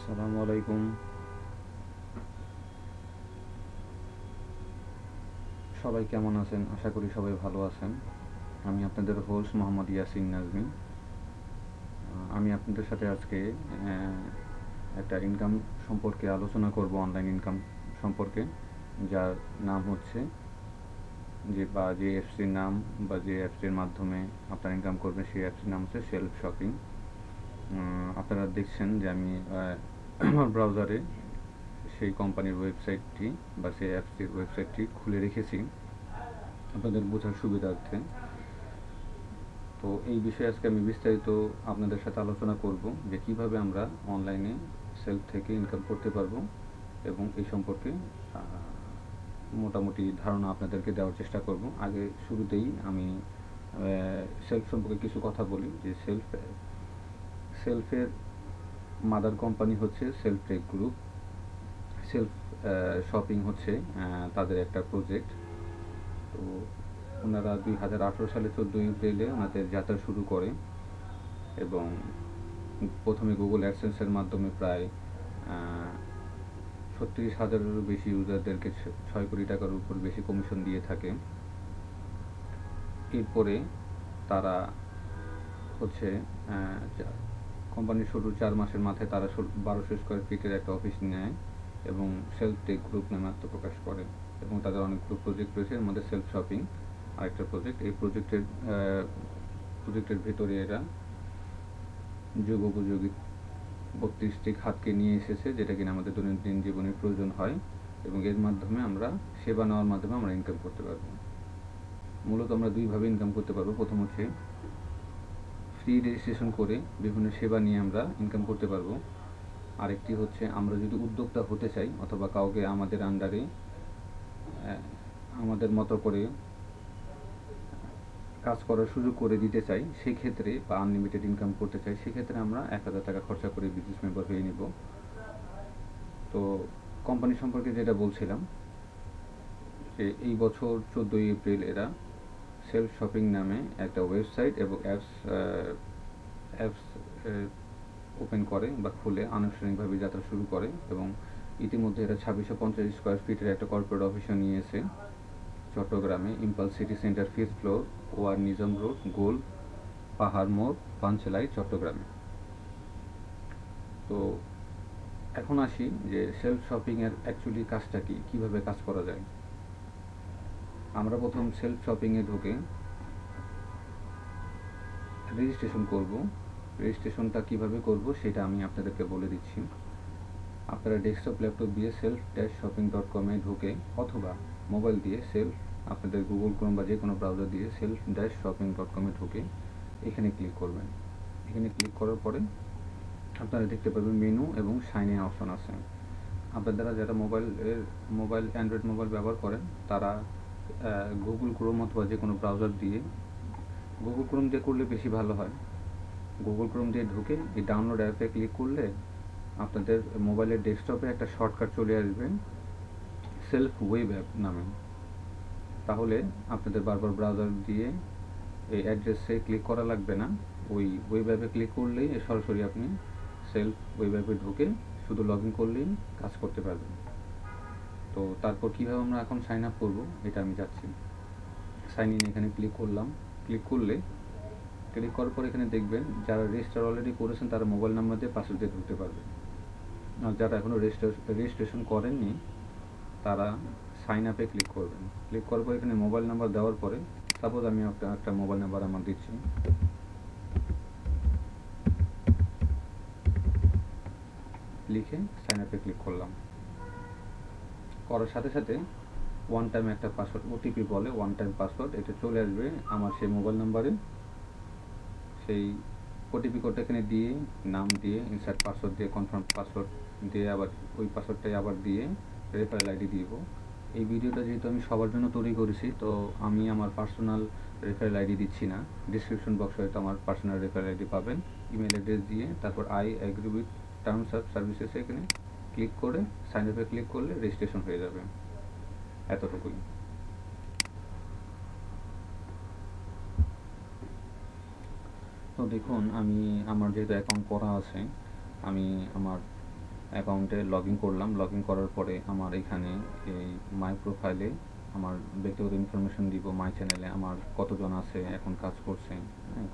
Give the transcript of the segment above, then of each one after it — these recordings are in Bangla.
আসসালামু আলাইকুম। সবাই কেমন আছেন? আশা করি সবাই ভালো আছেন। আমি আপনাদের হোস্ট মোহাম্মদ ইয়াসিন নাজমি। আমি আপনাদের সাথে আজকে একটা ইনকাম সম্পর্কে আলোচনা করব, অনলাইন ইনকাম সম্পর্কে, যার নাম হচ্ছে যে অ্যাপসটির নাম বা যে অ্যাপসটির মাধ্যমে আপনারা ইনকাম করবেন সেই অ্যাপসটির নাম হচ্ছে সেলফ শপিং। আপনারা দেখছেন যে আমি আমার ব্রাউজারে সেই কোম্পানির ওয়েবসাইটটি বা সেই অ্যাপসটির ওয়েবসাইটটি খুলে রেখেছি আপনাদের বোঝার সুবিধার্থে। তো এই বিষয়ে আজকে আমি বিস্তারিত আপনাদের সাথে আলোচনা করব যে কিভাবে আমরা অনলাইনে সেলফ থেকে ইনকাম করতে পারবো এবং এই সম্পর্কে মোটামুটি ধারণা আপনাদেরকে দেওয়ার চেষ্টা করব। আগে শুরুতেই আমি সেলফ সম্পর্কে কিছু কথা বলি যে সেলফের মাদার কোম্পানি হচ্ছে self tech group. Self shopping হচ্ছে তাদের একটা প্রজেক্ট। তো ওনারা 2018 সালে 14 এপ্রিলে ওনাদের যাত্রা শুরু করে এবং প্রথমে গুগল অ্যাডসেন্সের মাধ্যমে প্রায় 36,000-এরও বেশি ইউজারদেরকে 6 কোটি টাকার উপর বেশি কমিশন দিয়ে থাকে। এরপরে তারা হচ্ছে কোম্পানির শুরুর 4 মাসের মাথায় তারা 1200 স্কোয়ার ফিটের একটা অফিস নেয় এবং সেলফ টেক গ্রুপ নামে আত্মপ্রকাশ করে এবং তাদের অনেকগুলো প্রজেক্ট রয়েছে। এর মধ্যে সেলফ শপিং আরেকটা প্রজেক্ট। এই প্রজেক্টের ভেতরে এরা যুগোপযোগী 32টি খাতকে নিয়ে এসেছে, যেটা কিনা আমাদের দৈনন্দিন জীবনে প্রয়োজন হয় এবং এর মাধ্যমে আমরা সেবা নেওয়ার মাধ্যমে আমরা ইনকাম করতে পারবো। মূলত আমরা দুইভাবে ইনকাম করতে পারবো। প্রথম হচ্ছে ফ্রি রেজিস্ট্রেশন করে বিভিন্ন সেবা নিয়ে আমরা ইনকাম করতে পারবো। আরেকটি হচ্ছে আমরা যদি উদ্যোক্তা হতে চাই অথবা কাউকে আমাদের আন্ডারে আমাদের মতো করে কাজ করার সুযোগ করে দিতে চাই, সেক্ষেত্রে বা আনলিমিটেড ইনকাম করতে চাই, সেক্ষেত্রে আমরা 1000 টাকা খরচা করে বিজনেস মেম্বার হয়ে নিব। তো কোম্পানি সম্পর্কে যেটা বলছিলাম যে এই বছর 14 এপ্রিল এরা সেলফ শপিং নামে একটা ওয়েবসাইট এবং অ্যাপস ওপেন করে বা খুলে আনুষ্ঠানিকভাবে যাত্রা শুরু করে এবং ইতিমধ্যে এরা 2650 স্কোয়ার ফিটের একটা কর্পোরেট অফিসও নিয়েছে চট্টগ্রামে, Impulse City Centre 5th floor, ওয়ার নিজাম রোড, গোল, পাহাড় মোড়, পাঞ্চেলাই, চট্টগ্রামে। তো এখন আসি যে সেলফ শপিংয়ের অ্যাকচুয়ালি কাজটা কি, কীভাবে কাজ করা যায়। আমরা প্রথম সেলফ শপিংয়ে ঢুকে রেজিস্ট্রেশন করব। রেজিস্ট্রেশনটা কিভাবে করব সেটা আমি আপনাদেরকে বলে দিচ্ছি। আপনারা ডেস্কটপ ল্যাপটপ দিয়ে self-shopping.com-এ ঢুকে অথবা মোবাইল দিয়ে আপনাদের গুগল ক্রোম বা যে কোনো ব্রাউজার দিয়ে self-shopping.com-এ ঢুকে এখানে ক্লিক করবেন। এখানে ক্লিক করার পরে আপনারা দেখতে পাবেন মেনু এবং সাইন ইন অপশন আছে। আপনারা যারা অ্যান্ড্রয়েড মোবাইল ব্যবহার করেন তারা গুগল ক্রোম অথবা যে কোনো ব্রাউজার দিয়ে, গুগল ক্রোম দিয়ে করলে বেশি ভালো হয়। গুগল ক্রোম দিয়ে ঢুকে এই ডাউনলোড অ্যাপে ক্লিক করলে আপনাদের মোবাইলের ডেস্কটপে একটা শর্টকাট চলে আসবে সেলফ ওয়েব অ্যাপ নামে। তাহলে আপনাদের বারবার ব্রাউজার দিয়ে এই অ্যাড্রেসে ক্লিক করা লাগবে না। ওই ওয়েব অ্যাপে ক্লিক করলেই সরাসরি আপনি সেলফ ওয়েব অ্যাপে ঢুকে শুধু লগ ইন করলেই কাজ করতে পারবেন। তো তারপর কীভাবে আমরা এখন সাইন আপ করবো এটা আমি যাচ্ছি। সাইন ইন এখানে ক্লিক করলাম। ক্লিক করার পর এখানে দেখবেন যারা রেজিস্টার অলরেডি করেছেন তারা মোবাইল নাম্বার দিয়ে পাসওয়ার্ড দিয়ে ঢুকতে পারবেন। আর যারা এখনও রেজিস্ট্রেশন করেননি তারা সাইন আপে ক্লিক করবেন। ক্লিক করার পর এখানে মোবাইল নাম্বার দেওয়ার পরে সাপোজ আমি একটা মোবাইল নাম্বার আমার দিচ্ছি। লিখে সাইন আপে ক্লিক করলাম। করার সাথে সাথে ওয়ান টাইম একটা পাসওয়ার্ড ওটিপি বলে, ওয়ান টাইম পাসওয়ার্ড, এটা চলে আসবে আমার সেই মোবাইল নাম্বারে। সেই ওটিপি কোডটা এখানে দিয়ে নাম দিয়ে ইনসার্ট পাসওয়ার্ড দিয়ে কনফার্ম পাসওয়ার্ড দিয়ে আবার ওই পাসওয়ার্ডটাই আবার দিয়ে রেফারেল আইডি দিব। এই ভিডিওটা যেহেতু আমি সবার জন্য তৈরি করেছি তো আমি আমার পার্সোনাল রেফারেল আইডি দিচ্ছি না। ডিসক্রিপশন বক্সে হয়তো আমার পার্সোনাল রেফারেল আইডি পাবেন। ইমেল অ্যাড্রেস দিয়ে তারপর I agree with terms of services এখানে ক্লিক করে সাইন আপে ক্লিক করলে রেজিস্ট্রেশন হয়ে যাবে। এতটুকুই। তো দেখুন, আমার যেহেতু অ্যাকাউন্ট করা আছে, আমি আমার অ্যাকাউন্টে লগ ইন করলাম। লগ ইন করার পরে আমার এখানে এই মাই প্রোফাইলে আমার ব্যক্তিগত ইনফরমেশন দিব। মাই চ্যানেলে আমার কতজন আছে, এখন কাজ করছে,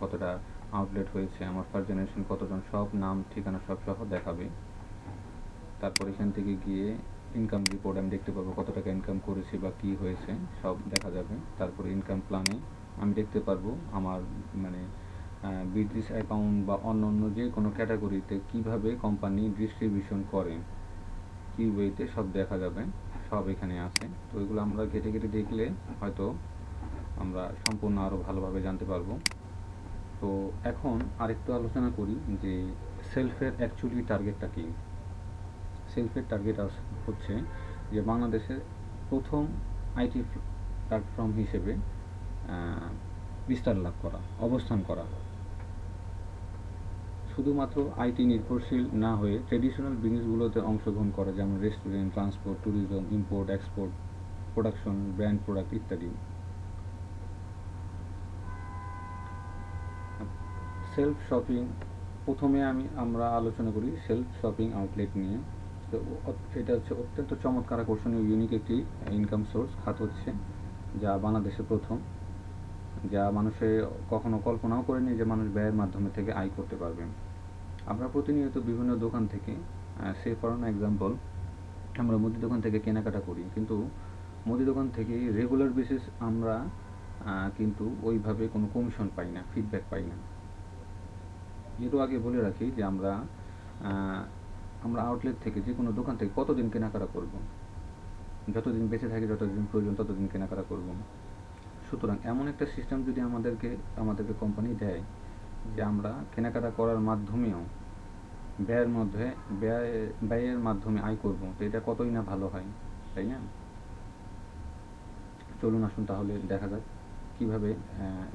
কতটা আউটলেট হয়েছে, আমার ফার্স্ট জেনারেশন কতজন, সব নাম ঠিকানা সব সহ দেখাবে। তারপর এখান থেকে গিয়ে ইনকাম রিপোর্ট আমি দেখতে পাবো কত টাকা ইনকাম করেছি বা কী হয়েছে সব দেখা যাবে। তারপরে ইনকাম প্ল্যানে আমি দেখতে পারবো আমার মানে বিজনেস অ্যাকাউন্ট বা অন্য অন্য যে কোনো ক্যাটাগরিতে কীভাবে কোম্পানি ডিস্ট্রিবিউশন করে, কী ওয়েতে সব দেখা যাবে, সব এখানে আছে। তো এগুলো আমরা ঘেটে ঘেটে দেখলে হয়তো আমরা সম্পূর্ণ আরও ভালোভাবে জানতে পারবো। তো এখন আরেকটু আলোচনা করি যে সেলফের অ্যাকচুয়ালি টার্গেটটা কী। সেলফের টার্গেট হচ্ছে যে বাংলাদেশের প্রথম আইটি প্ল্যাটফর্ম হিসেবে বিস্তার লাভ করা, অবস্থান করা, শুধুমাত্র আইটি নির্ভরশীল না হয়ে ট্রেডিশনাল বিজনেসগুলোতে অংশগ্রহণ করা, যেমন restaurant, transport, tourism, import export, production, brand product ইত্যাদি। সেলফ শপিং, প্রথমে আমরা আলোচনা করি সেলফ শপিং আউটলেট নিয়ে। তো এটা হচ্ছে অত্যন্ত চমৎকার, আকর্ষণীয়, ইউনিক একটি ইনকাম সোর্স খাত হচ্ছে, যা বাংলাদেশে প্রথম, যা মানুষে কখনো কল্পনাও করেনি যে মানুষ ব্যয়ের মাধ্যমে থেকে আয় করতে পারবে। আমরা প্রতিনিয়ত বিভিন্ন দোকান থেকে, সে ফর অ্যান এক্সাম্পল, আমরা মুদি দোকান থেকে কেনাকাটা করি, কিন্তু মুদি দোকান থেকে রেগুলার বেসিস আমরা কিন্তু ওইভাবে কোনো কমিশন পাই না, ফিডব্যাক পাই না। এরও আগে বলে রাখি যে আমরা আউটলেট থেকে, যে কোনো দোকান থেকে কতদিন কেনাকাটা করব, যতদিন বেঁচে থাকে, যতদিন প্রয়োজন ততদিন কেনাকাটা করব। সুতরাং এমন একটা সিস্টেম যদি আমাদেরকে কোম্পানি দেয় যে আমরা কেনাকাটা করার মাধ্যমেও ব্যয়ের মাধ্যমে আয় করব, তো এটা কতই না ভালো হয়, তাই না? চলুন আসুন তাহলে দেখা যাক কীভাবে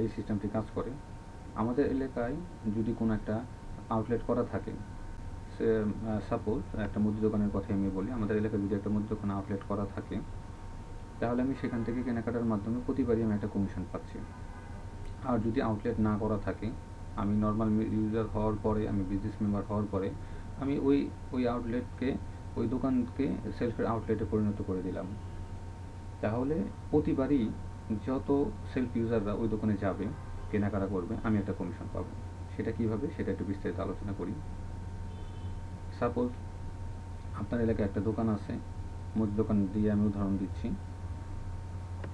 এই সিস্টেমটি কাজ করে। আমাদের এলাকায় যদি কোনো একটা আউটলেট করা থাকে, সাপোজ একটা মুদি দোকানের কথাই আমি বলি, আমাদের এলাকায় যদি একটা মুদি দোকান আউটলেট করা থাকে, তাহলে আমি সেখান থেকে কেনাকাটার মাধ্যমে প্রতিবারই আমি একটা কমিশন পাচ্ছি। আর যদি আউটলেট না করা থাকে, আমি নর্মাল ইউজার হওয়ার পরে, আমি বিজনেস মেম্বার হওয়ার পরে আমি ওই আউটলেটকে, ওই দোকানকে সেলফের আউটলেটে পরিণত করে দিলাম, তাহলে প্রতিবারই যত সেলফ ইউজাররা ওই দোকানে যাবে, কেনাকাটা করবে, আমি একটা কমিশন পাবো। সেটা কীভাবে, সেটা একটু বিস্তারিত আলোচনা করি। সাপোজ আপনার এলাকায় একটা দোকান আছে, মুদি দোকান দিয়ে আমি উদাহরণ দিচ্ছি।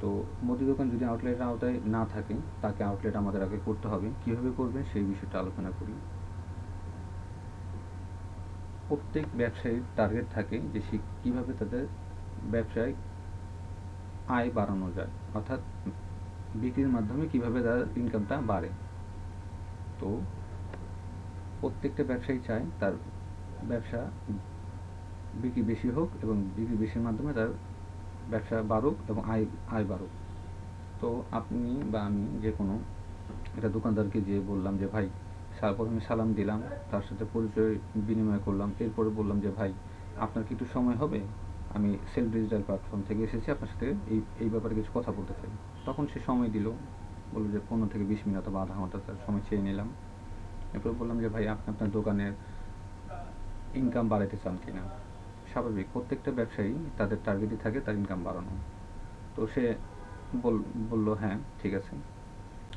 তো মুদি দোকান যদি আউটলেটের আওতায় না থাকে, তাকে আউটলেট আমাদের আগে করতে হবে। কীভাবে করবে সেই বিষয়টা আলোচনা করি। প্রত্যেক ব্যবসায়ীর টার্গেট থাকে যে সে কীভাবে তাদের ব্যবসায় আয় বাড়ানো যায়, অর্থাৎ বিক্রির মাধ্যমে কীভাবে তার ইনকামটা বাড়ে। তো প্রত্যেকটা ব্যবসায়ী চায় তার ব্যবসা বিক্রি বেশি হোক এবং বিক্রি বেশির মাধ্যমে তার ব্যবসা বাড়ুক এবং আয় বাড়ুক। তো আপনি বা আমি যে কোনো একটা দোকানদারকে যেয়ে বললাম যে ভাই, প্রথমে সালাম দিলাম, তার সাথে পরিচয় বিনিময় করলাম, এরপরে বললাম যে ভাই আপনার কি একটু সময় হবে, আমি সেলফ ডিজিটাল প্ল্যাটফর্ম থেকে এসেছি, আপনার সাথে এই ব্যাপারে কিছু কথা বলতে চাই। তখন সে সময় দিল, বললো যে 15 থেকে 20 মিনিট অথবা আধা ঘন্টা তার সময় চেয়ে নিলাম। এরপর বললাম যে ভাই আপনি আপনার দোকানের ইনকাম বাড়াতে চান কিনা। স্বাভাবিক, প্রত্যেকটা ব্যবসায়ী তাদের টার্গেটই থাকে তার ইনকাম বাড়ানো। তো সে বলল হ্যাঁ ঠিক আছে।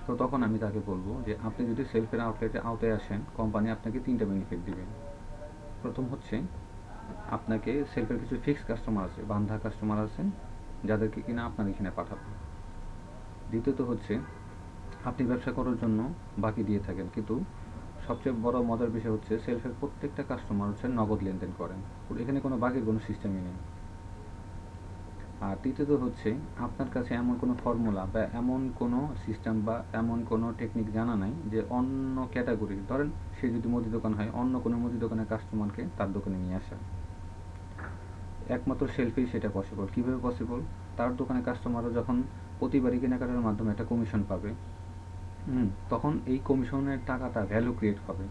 তো তখন আমি তাকে বলবো যে আপনি যদি সেলফের আউটলেটের আওতায় আসেন, কোম্পানি আপনাকে 3টা বেনিফিট দিবে। প্রথম হচ্ছে, আপনাকে সেলফের কিছু ফিক্সড কাস্টমার আছে, বান্ধা কাস্টমার আছে, যাদেরকে কিনা আপনার এখানে পাঠাবে। দ্বিতীয়ত হচ্ছে, আপনি ব্যবসা করার জন্য বাকি দিয়ে থাকেন, কিন্তু সবচেয়ে বড় মজার বিষয় হচ্ছে সেলফের প্রত্যেকটা কাস্টমার হচ্ছে নগদ লেনদেন করেন, এখানে কোনো বাকির কোনো সিস্টেমই নেই। আর তৃতীয়ত হচ্ছে, আপনার কাছে এমন কোনো ফর্মুলা বা এমন কোনো সিস্টেম বা এমন কোনো টেকনিক জানা নাই যে অন্য ক্যাটাগরি, ধরেন সে যদি মুদি দোকান হয়, অন্য কোনো মুদি দোকানের কাস্টমারকে তার দোকানে নিয়ে আসা, একমাত্র সেলফেই সেটা পসিবল। কীভাবে পসিবল? তার দোকানে কাস্টমাররা যখন প্রতিবারই কেনাকাটার মাধ্যমে একটা কমিশন পাবে, তখন এই কমিশনের টাকাটা ভ্যালু ক্রিয়েট হবে।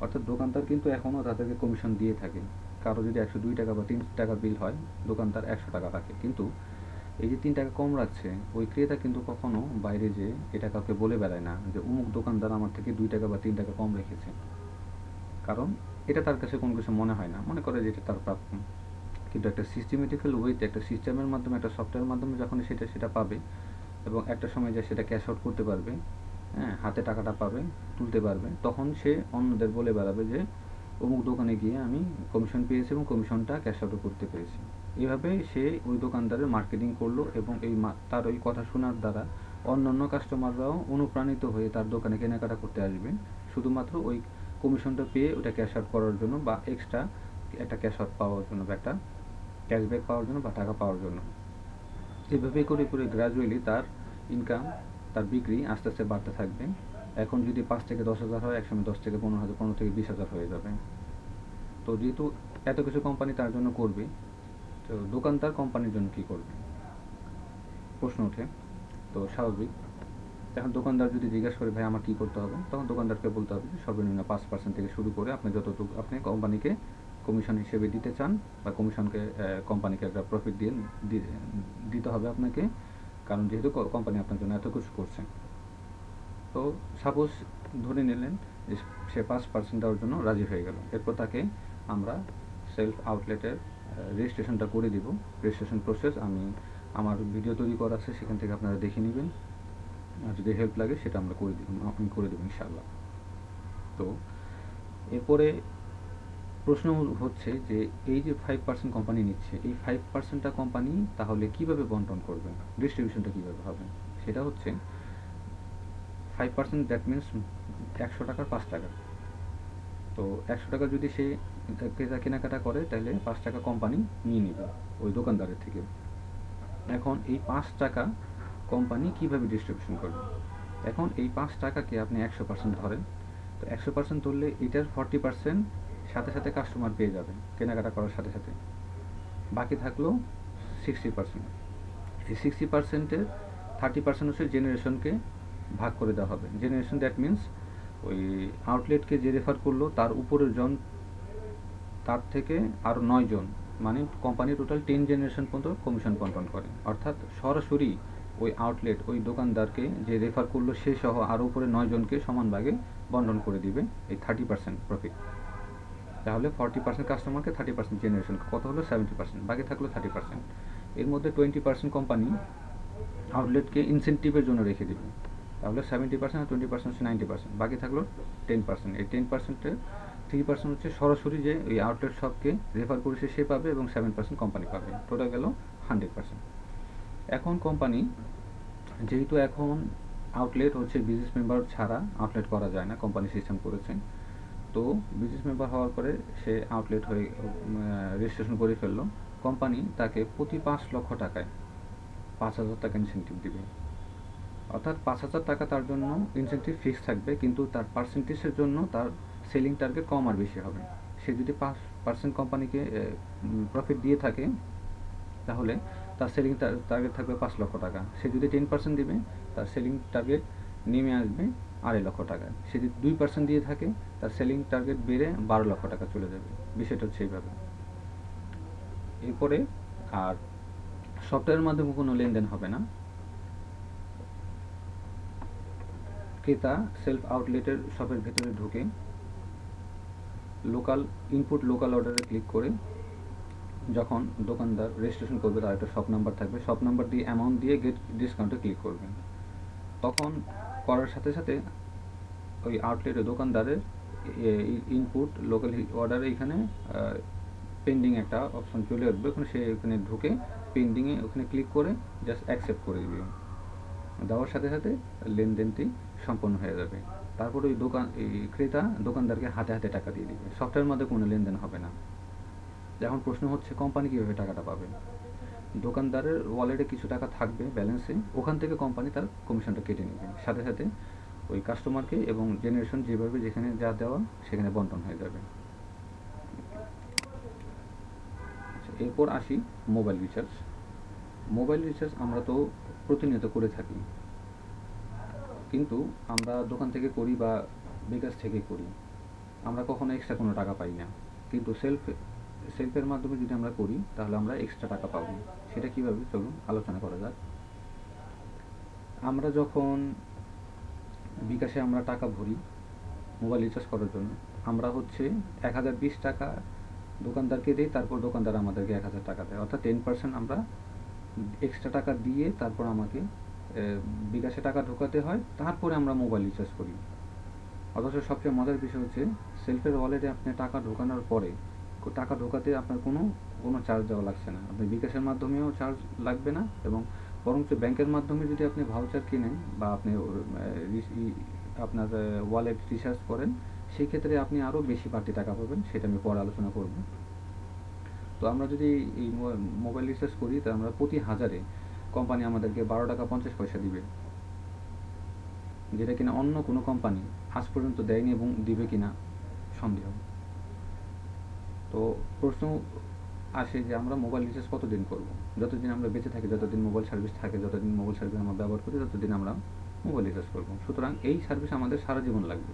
অর্থাৎ দোকানদার কিন্তু এখনও তাদেরকে কমিশন দিয়ে থাকে। কারো যদি 102 টাকা বা 3 টাকা বিল হয়, দোকানদার 100 টাকা রাখে, কিন্তু এই যে 3 টাকা কম রাখছে, ওই ক্রেতা কিন্তু কখনো বাইরে এটা কাউকে বলে বেড়ায় না যে অমুক দোকানদার আমার থেকে 2 টাকা বা 3 টাকা কম রেখেছে। কারণ এটা তার কাছে কোনো কিছু মনে হয় না, মনে করে যে এটা তার প্রাপ্য। কিন্তু একটা সিস্টেমেটিক্যাল ওয়েতে, একটা সিস্টেমের মাধ্যমে, একটা সফটওয়্যারের মাধ্যমে যখন সেটা পাবে এবং একটা সময় যে সেটা ক্যাশ আউট করতে পারবে, হ্যাঁ, হাতে টাকাটা পাবে, তুলতে পারবে, তখন সে অন্যদের বলে বেড়াবে যে অমুক দোকানে গিয়ে আমি কমিশন পেয়েছি এবং কমিশনটা ক্যাশ আউটও করতে পেরেছি। এইভাবে সে ওই দোকানদারের মার্কেটিং করলো এবং তার ওই কথা শোনার দ্বারা অন্যান্য কাস্টমাররাও অনুপ্রাণিত হয়ে তার দোকানে কেনাকাটা করতে আসবে, শুধুমাত্র ওই কমিশনটা পেয়ে ওটা ক্যাশ আউট করার জন্য বা এক্সট্রা একটা ক্যাশ আউট পাওয়ার জন্য বা একটা ক্যাশব্যাক পাওয়ার জন্য বা টাকা পাওয়ার জন্য। এভাবে করে করে গ্র্যাজুয়ালি তার ইনকাম, তার বিক্রি আস্তে আস্তে বাড়তে থাকবে। এখন যদি 5 থেকে 10,000 হয়, একসময় 10 থেকে 15,000, 15 থেকে 20,000 হয়ে যাবে। তো যেহেতু এত কিছু কোম্পানি তার জন্য করবে, তো দোকানদার কোম্পানির জন্য কী করবে প্রশ্ন ওঠে। তো স্বাভাবিক, এখন দোকানদার যদি জিজ্ঞাসা করে ভাই আমার কী করতে হবে, তখন দোকানদারকে বলতে হবে যে সর্বনিম্ন 5% থেকে শুরু করে আপনি যতটুকু আপনি কোম্পানিকে কমিশন হিসেবে দিতে চান বা কমিশনকে কোম্পানিকে একটা প্রফিট দিতে হবে আপনাকে, কারণ যেহেতু কোম্পানি আপনার জন্য এত কিছু করছে। তো সাপোজ ধরে নিলেন যে সে 5% দেওয়ার জন্য রাজি হয়ে গেল। এরপর তাকে আমরা সেলফ আউটলেটের রেজিস্ট্রেশনটা করে দিব। রেজিস্ট্রেশন প্রসেস আমি আমার ভিডিও তৈরি করা আছে, সেখান থেকে আপনারা দেখে নেবেন। আর যদি হেল্প লাগে সেটা আমি করে দেবো ইনশাআল্লাহ। তো এরপরে প্রশ্ন হচ্ছে যে এই যে 5% কোম্পানি নিচ্ছে, এই 5%টা কোম্পানি তাহলে কিভাবে বন্টন করবে, ডিস্ট্রিবিউশনটা কীভাবে হবে? সেটা হচ্ছে 5%, দ্যাট মিনস 100 টাকার 5 টাকা। তো 100 টাকা যদি সে ক্রেতা কেনাকাটা করে, তাহলে 5 টাকা কোম্পানি নিয়ে নেবে ওই দোকানদারের থেকে। এখন এই 5 টাকা কোম্পানি কিভাবে ডিস্ট্রিবিউশন করবে? এখন এই 5 টাকাকে আপনি 100% ধরেন, তো 100% ধরলে এটার 40% সাথে সাথে কাস্টমার পেয়ে যাবে কেনাকাটা করার সাথে সাথে, বাকি থাকলো 60%। এই 60%-এর 30% হচ্ছে জেনারেশনকে ভাগ করে দেওয়া হবে। জেনারেশন দ্যাট মিনস ওই আউটলেটকে যে রেফার করলো তার উপরের জন, তার থেকে আরও 9 জন, মানে কোম্পানি টোটাল 10 জেনারেশন পর্যন্ত কমিশন বন্টন করে। অর্থাৎ সরাসরি ওই আউটলেট ওই দোকানদারকে যে রেফার করলো সে সহ আরও উপরে 9 জনকে সমান ভাগে বন্টন করে দিবে এই 30% প্রফিট। তাহলে 40% কাস্টমারকে, 30% জেনারেশনকে, কত হলো 70%, বাকি থাকলো 30%। এর মধ্যে 20% কোম্পানি আউটলেটকে ইনসেন্টিভের জন্য রেখে দেবে। তাহলে 70% আর 20% হচ্ছে 90%, বাকি থাকলো 10%। এই 10%-এর 3% হচ্ছে সরাসরি যে ওই আউটলেট শপকে রেফার করেছে সে পাবে এবং 7% কোম্পানি পাবে, টোটাল গেল 100%। এখন কোম্পানি যেহেতু এখন আউটলেট হচ্ছে বিজনেস মেম্বার ছাড়া আউটলেট করা যায় না, কোম্পানি সিস্টেম করেছে, তো বিজনেস মেম্বার হওয়ার পরে সে আউটলেট হয়ে রেজিস্ট্রেশন করে ফেললো। কোম্পানি তাকে প্রতি 5 লক্ষ টাকায় 5,000 টাকা ইনসেন্টিভ দিবে। অর্থাৎ 5,000 টাকা তার জন্য ইনসেন্টিভ ফিক্স থাকবে, কিন্তু তার পার্সেন্টেজের জন্য তার সেলিং টার্গেট কম আর বেশি হবে। সে যদি 5% কোম্পানিকে প্রফিট দিয়ে থাকে, তাহলে তার সেলিং টার্গেট থাকবে 5 লক্ষ টাকা। সে যদি 10% দিবে, তার সেলিং টার্গেট নেমে আসবে 2.5 লক্ষ টাকা। সে যদি 2% দিয়ে থাকে, তার সেলিং টার্গেট বেড়ে 12 লক্ষ টাকা চলে যাবে। বিষয়টা হচ্ছে এইভাবে। এরপরে আর সফটওয়্যারের মাধ্যমে কোনো লেনদেন হবে না। ক্রেতা সেলফ আউটলেটের শপের ভেতরে ঢুকে লোকাল অর্ডারে ক্লিক করে যখন দোকানদার রেজিস্ট্রেশন করবে, তার একটা শপ নাম্বার থাকবে, শপ নাম্বার দিয়ে অ্যামাউন্ট দিয়ে গেট ডিসকাউন্টে ক্লিক করবেন। তখন করার সাথে সাথে ওই আউটলেটের দোকানদারের ইনপুট লোকাল অর্ডারে এখানে পেন্ডিং একটা অপশন চলে আসবে, ওখানে ঢুকে পেন্ডিংয়ে ওখানে ক্লিক করে জাস্ট অ্যাকসেপ্ট করে দিবে। দেওয়ার সাথে সাথে লেনদেনটি সম্পন্ন হয়ে যাবে। তারপর ওই ক্রেতা দোকানদারকে হাতে হাতে টাকা দিয়ে দিবে। সফটওয়্যারের মধ্যে কোনো লেনদেন হবে না। এখন প্রশ্ন হচ্ছে কোম্পানি কীভাবে টাকাটা পাবে? দোকানদারের ওয়ালেটে কিছু টাকা থাকবে ব্যালেন্সে, ওখান থেকে কোম্পানি তার কমিশনটা কেটে নেবে, সাথে সাথে ওই কাস্টমারকে এবং জেনারেশন যেভাবে যেখানে যা দেওয়া সেখানে বন্টন হয়ে যাবে। এরপর আসি মোবাইল রিচার্জ। মোবাইল রিচার্জ আমরা তো প্রতিনিয়ত করে থাকি, কিন্তু আমরা দোকান থেকে করি বা বিকাশ থেকে করি, আমরা কখনো এক্সট্রা কোনো টাকা পাই না। কিন্তু সেলফের মাধ্যমে যদি আমরা করি, তাহলে আমরা এক্সট্রা টাকা পাবো। সেটা কীভাবে, চলুন আলোচনা করা যাক। আমরা যখন বিকাশে আমরা টাকা ভরি, মোবাইল রিচার্জ করার জন্য আমরা হচ্ছে 1020 টাকা দোকানদারকে দিই, তারপর দোকানদার আমাদেরকে 1000 টাকা দেয়, অর্থাৎ 10% আমরা এক্সট্রা টাকা দিয়ে তারপর আমাকে বিকাশে টাকা ঢোকাতে হয়, তারপরে আমরা মোবাইল রিচার্জ করি। অথচ সবচেয়ে মজার বিষয় হচ্ছে সেলফের ওয়ালেটে আপনি টাকা ঢোকানোর পরে টাকা ঢোকাতে আপনার কোনো চার্জ দেওয়া লাগছে না, আপনি বিকাশের মাধ্যমেও চার্জ লাগবে না, এবং বরঞ্চ ব্যাংকের মাধ্যমে যদি আপনি ভাউচার কিনেন বা আপনি আপনার ওয়ালেট রিচার্জ করেন, সেই ক্ষেত্রে আপনি আরও বেশি বাড়তি টাকা পাবেন, সেটা আমি পরে আলোচনা করব। তো আমরা যদি এই মোবাইল রিচার্জ করি, তা আমরা প্রতি হাজারে কোম্পানি আমাদেরকে 12 টাকা 50 পয়সা দিবে, যেটা কিনা অন্য কোনো কোম্পানি আজ পর্যন্ত দেয়নি এবং দিবে কিনা সন্দেহ। তো প্রশ্ন আসে যে আমরা মোবাইল রিচার্জ কতদিন করব? যতদিন আমরা বেঁচে থাকি, যতদিন মোবাইল সার্ভিস থাকে, যতদিন মোবাইল সার্ভিস আমরা ব্যবহার করি, ততদিন আমরা মোবাইল রিচার্জ করব। সুতরাং এই সার্ভিস আমাদের সারা জীবন লাগবে।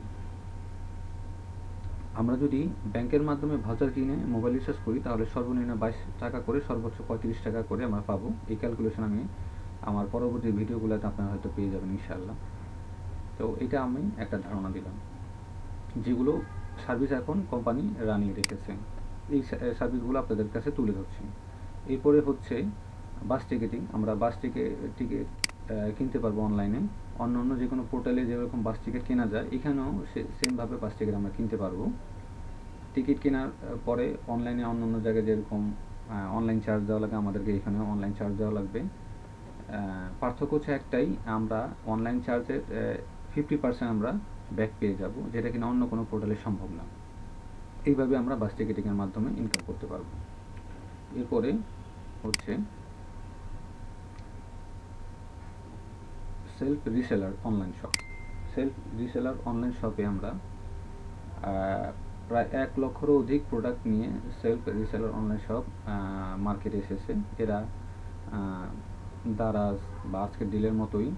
আমরা যদি ব্যাংকের মাধ্যমে ভাউচার কিনে মোবাইল রিচার্জ করি, তাহলে সর্বনিম্ন 22 টাকা করে, সর্বোচ্চ 35 টাকা করে আমরা পাবো। এই ক্যালকুলেশন আমি আমার পরবর্তী ভিডিওগুলোতে আপনারা হয়তো পেয়ে যাবেন ইনশাআল্লাহ। তো এটা আমি একটা ধারণা দিলাম, যেগুলো সার্ভিস এখন কোম্পানি রানিং রেখেছে, এই সার্ভিসগুলো আপনাদের কাছে তুলে ধরছি। এরপরে হচ্ছে বাস টিকিটিং। আমরা বাস টিকিট কিনতে পারবো অনলাইনে, অন্য যে কোনো পোর্টালে যেরকম বাস টিকিট কেনা যায়, এখানেও সেমভাবে বাস টিকিট আমরা কিনতে পারবো। টিকিট কেনার পরে অনলাইনে অন্য জায়গায় যেরকম অনলাইন চার্জ দেওয়া লাগে, আমাদেরকে এখানেও অনলাইন চার্জ দেওয়া লাগবে। পার্থক্য হচ্ছে একটাই, আমরা অনলাইন চার্জের 50% আমরা ব্যাক পেয়ে যাব, যেটা কিনা অন্য কোনো পোর্টালে সম্ভব না। এইভাবে আমরা বাস টিকিটিংয়ের মাধ্যমে ইনকাম করতে পারবো। এরপরে হচ্ছে self reseller online shop. Self reseller online শপে আমরা প্রায় 1 লক্ষেরও অধিক প্রোডাক্ট নিয়ে সেলফ রিসেলার অনলাইন শপ মার্কেটে এসেছে। এরা দারাজ বা আজকের ডিলের মতোই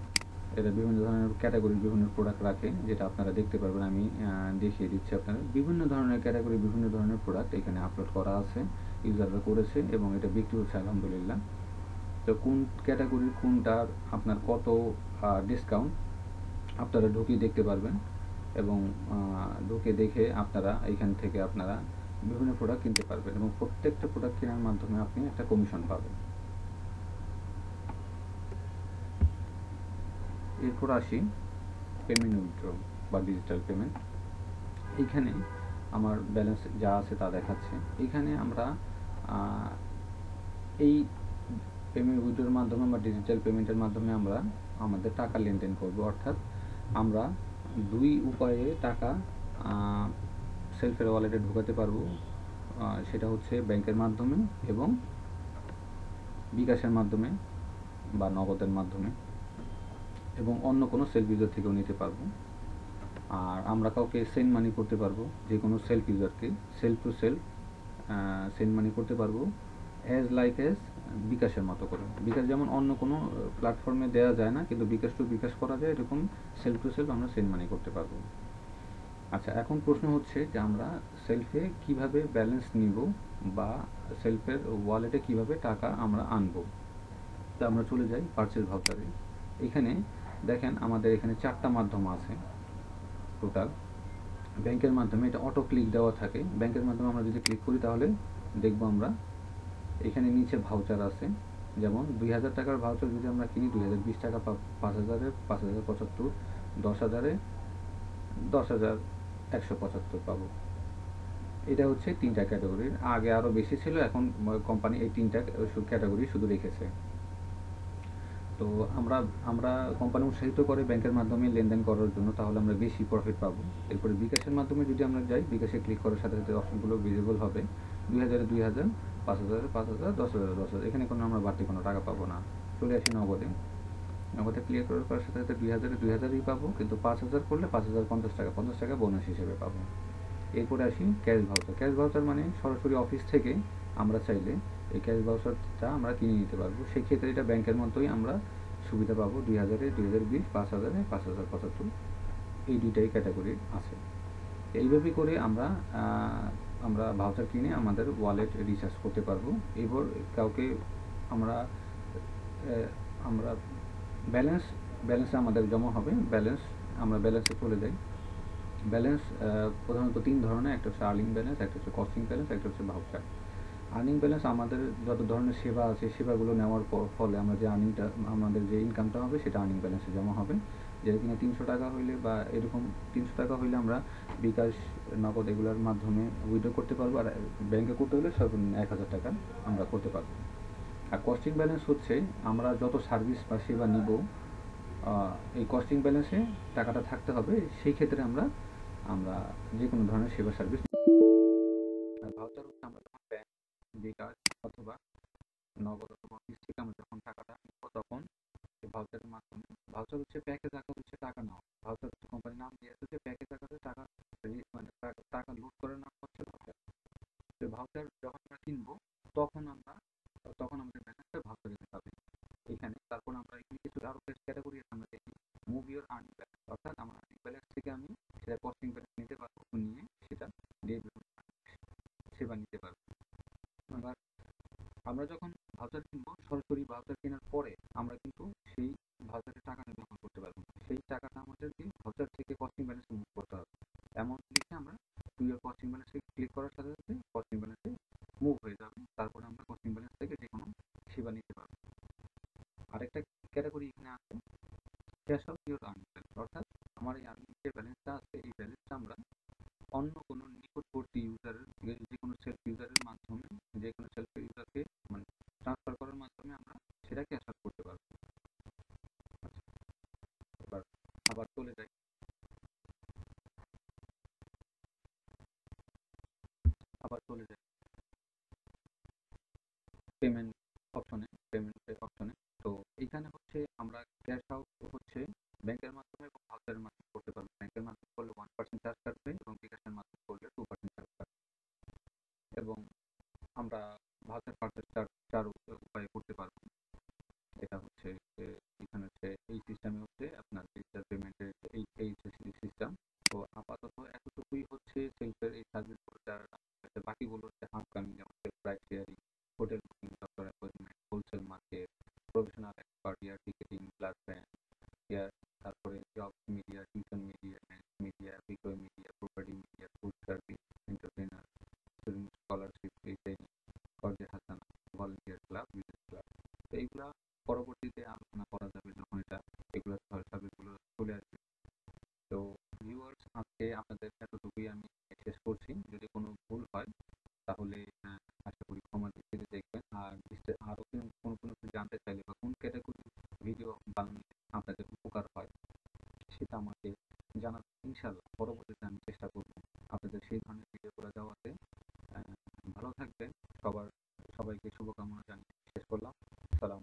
এরা বিভিন্ন ধরনের ক্যাটাগরির বিভিন্ন প্রোডাক্ট রাখে, যেটা আপনারা দেখতে পারবেন। আমি দেখিয়ে দিচ্ছি আপনারা। বিভিন্ন ধরনের ক্যাটাগরি, বিভিন্ন ধরনের প্রোডাক্ট এখানে আপলোড করা আছে, ইউজাররা করেছে এবং এটা বিক্রি হচ্ছে আলহামদুলিল্লাহ। তো কোন ক্যাটাগরির কোনটার আপনার কত ডিসকাউন্ট আপনারা ঢুকে দেখতে পারবেন, এবং ঢুকে দেখে আপনারা এইখান থেকে আপনারা বিভিন্ন প্রোডাক্ট কিনতে পারবেন, এবং প্রত্যেকটা প্রোডাক্ট কেনার মাধ্যমে আপনি একটা কমিশন পাবেন। এরপর আসি পেমেন্ট উইথড্র বা ডিজিটাল পেমেন্ট। এইখানে আমার ব্যালেন্স যা আছে তা দেখাচ্ছে। এখানে আমরা এই পেমেন্ট উইথড্রর মাধ্যমে বা ডিজিটাল পেমেন্টের মাধ্যমে আমরা আমাদের টাকা লেনদেন করব, অর্থাৎ আমরা 2 উপায়ে টাকা সেলফের ওয়ালেটে ঢোকাতে পারবো। সেটা হচ্ছে ব্যাংকের মাধ্যমে এবং বিকাশের মাধ্যমে বা নগদের মাধ্যমে, এবং অন্য কোনো সেলফ ইউজার থেকেও নিতে পারবো। আর আমরা কাউকে সেন্ড মানি করতে পারবো, যে কোনো সেলফ ইউজারকে self to self send money করতে পারবো, অ্যাজ বিকাশের মতো করে। বিকাশ যেমন অন্য কোনো প্ল্যাটফর্মে দেওয়া যায় না, কিন্তু বিকাশ টু বিকাশ করা যায়, এরকম সেলফ টু সেলফ আমরা সেন্ড মানি করতে পারবো। আচ্ছা, এখন প্রশ্ন হচ্ছে যে আমরা সেলফে কিভাবে ব্যালেন্স নিব বা সেলফের ওয়ালেটে কিভাবে টাকা আমরা আনবো। তা আমরা চলে যাই পারচেজ ভাউচারে। এখানে দেখেন আমাদের এখানে 4টা মাধ্যম আছে টোটাল। ব্যাংকের মাধ্যমে এটা অটো ক্লিক দেওয়া থাকে, ব্যাংকের মাধ্যমে আমরা যদি ক্লিক করি তাহলে দেখব আমরা এখানে নিচে ভাউচার আছে। যেমন 2000 টাকার ভাউচার যদি আমরা কিনি, 2020 টাকা, 5000-এ 5075, 10,000-এ 10,175 পাবো। এটা হচ্ছে 3টা ক্যাটাগরির। আগে আরও বেশি ছিল, এখন কোম্পানি এই 3টা ক্যাটাগরি শুধু রেখেছে। তো আমরা কোম্পানি উৎসাহিত করে ব্যাংকের মাধ্যমে লেনদেন করার জন্য, তাহলে আমরা বেশি প্রফিট পাবো। এরপরে বিকাশের মাধ্যমে যদি আমরা যাই, বিকাশে ক্লিক করার সাথে সাথে অপশনগুলো ভিজিবল হবে। 2000-এ 2000, 5000-এ 5000, 10,000-এ 10,000, এখানে আমরা বাড়তি কোনো টাকা পাবো না। চলে আসি নগদে। নগদে ক্লিক করার সাথে সাথে 2000-এ 2000-ই পাবো, কিন্তু 5000 করলে 5050 টাকা, 50 টাকা বোনাস হিসেবে পাবো। এরপরে আসি ক্যাশ ভাউচার। ক্যাশ ভাউচার মানে সরাসরি অফিস থেকে আমরা চাইলে এই ক্যাশ ভাউচারটা আমরা কিনে নিতে পারবো। সেক্ষেত্রে এটা ব্যাংকের মতোই আমরা সুবিধা পাবো। 2000-এ 2020, 5000-এ 5075, এই 2টাই ক্যাটাগরি আছে। এইভাবে করে আমরা ভাউচার কিনে আমাদের ওয়ালেট রিচার্জ করতে পারবো। এরপর কাউকে আমরা ব্যালেন্সে আমাদের জমা হবে। আমরা ব্যালেন্সে চলে যাই। ব্যালেন্স প্রধানত ৩ ধরনের, একটা হচ্ছে আর্নিং ব্যালেন্স, একটা হচ্ছে কস্টিং ব্যালেন্স, একটা হচ্ছে ভাউচার। আর্নিং ব্যালেন্স আমাদের যত ধরনের সেবা আছে সেবাগুলো নেওয়ার ফলে আমরা যে আর্নিংটা, আমাদের যে ইনকামটা হবে সেটা আর্নিং ব্যালেন্সে জমা হবে। যেটা কিনা ৩০০ টাকা হইলে বা এরকম ৩০০ টাকা হইলে আমরা বিকাশ, নগদ এগুলোর মাধ্যমে উইথড্র করতে পারবো, আর ব্যাংকে করতে হলে সর্বনিম্ন ১,০০০ টাকা আমরা করতে পারবো। আর কস্টিং ব্যালেন্স হচ্ছে আমরা যত সার্ভিস বা সেবা নিব, এই কস্টিং ব্যালেন্সে টাকাটা থাকতে হবে, সেই ক্ষেত্রে আমরা আমরা যে কোনো ধরনের সেবা সার্ভিস। আর ভাউচার হচ্ছে আমরা যখন ব্যাংক, বিকাশ অথবা নগদ অথবা অফিস থেকে আমরা যখন টাকাটা নিব, তখন এই ভাউচারের মাধ্যমে, ভাউচার হচ্ছে প্যাকেজ আকার, হচ্ছে টাকা নেওয়া। ভাউচার হচ্ছে কোম্পানির নাম দিয়ে হচ্ছে প্যাকেজ আকারে টাকা, মানে টাকা লুট করে নেওয়া হচ্ছে ভাউচার। তো ভাউচার যখন আমরা কিনবো, তখন আমরা তখন আমাদের ব্যালেন্সটা ভাউচারে দেখাবে এখানে। তারপর আমরা এখানে কিছু আরো ক্যাটাগরি আছে, আমরা দেখি মুভ ইউর আর্নিং ব্যালেন্স, অর্থাৎ আমার আর্নিং ব্যালেন্স থেকে আমি সেটা কস্টিং ব্যালেন্স নিতে পারবো, নিয়ে সেটা দিয়ে সেবা নিতে পারবো। আবার আমরা যখন ভাউচার কিনবো, সরাসরি ভাউচার কেনার পরে আমরা কিন্তু সেই ভাউচারের টাকাটা ব্যবহার করতে পারবো না। সেই টাকাটা আমাদেরকে ভাউচার থেকে কস্টিং ব্যালেন্সে মুভ করতে হবে। এমন লিখে আমরা কস্টিং ব্যালেন্সে ক্লিক করার সাথে সাথে কস্টিং ব্যালেন্সে মুভ হয়ে যাবে। তারপরে আমরা কস্টিং ব্যালেন্স থেকে যে কোনো সেবা নিতে পারবো। আরেকটা ক্যাটাগরি এখানে আছে cash out your earning balance, অর্থাৎ আমার এই আর্নিং যে ব্যালেন্সটা আছে, এই ব্যালেন্সটা আমরা অন্য কোনো নিকটবর্তী ইউজারের, যে কোনো সেলফ ইউজারের মাধ্যমে, যে কোনো সেলফ ইউজারকে মানে ট্রান্সফার করার মাধ্যমে আমরা সেটা ক্যাশ আউট করতে পারবো। এবার আবার চলে যাই, আবার চলে যাই পেমেন্ট অপশনে, তো এইখানে হচ্ছে আমরা ক্যাশ আউট হচ্ছে ব্যাংকের মাধ্যমে এবং ভাউচারের মাধ্যমে করতে পারবো। ব্যাংকের মাধ্যমে করলে 1% চার্জ কাটবে এবং বিকাশের মাধ্যমে করলে 2% চার্জ কাটবে। এবং আমরা ভাউচার পারচেজ চার উপায়ে করতে পারবো। এটা হচ্ছে এখানে হচ্ছে এই সিস্টেমে হচ্ছে আপনার ডিজিটাল পেমেন্টের এই সিস্টেম। তো আপাতত এতটুকুই হচ্ছে সেলফের এই সার্ভিসগুলো, যার বাকিগুলো হচ্ছে আপকামিং, যেমন self ride sharing, hotel booking, doctor appointment, wholesale market, professional expert, air ticketing, blood bank, air, তারপরে job media, tuition media, math media, বিক্রয় media, property media, food service, entrepreneur, student scholarship, retailing, কর্জে হাসানা, ভলেন্টিয়ার ক্লাব, বিজনেস ক্লাব। তো এইগুলা পরবর্তীতে আলোচনা করা যাবে যখন এগুলো সার্ভিসগুলো চলে আসবে। তো ভিউয়ার্স, আজকে আপনাদের এতটুকুই আমি শেষ করছি। যদি কোনো ভুল হয় তাহলে আশা করি ক্ষমা দৃষ্টিতে দেখবেন। আর আরও কোনো কিছু জানতে চাইলে বা কোন ক্যাটাগরি ভিডিও বানালে আপনাদের উপকার হয় সেটা আমাকে জানাবেন। ইনশাল্লাহ পরবর্তীতে আমি চেষ্টা করব আপনাদের সেই ধরনের ভিডিওগুলো দেওয়াতে। ভালো থাকবেন। সবাইকে শুভকামনা জানিয়ে শেষ করলাম। সালাম।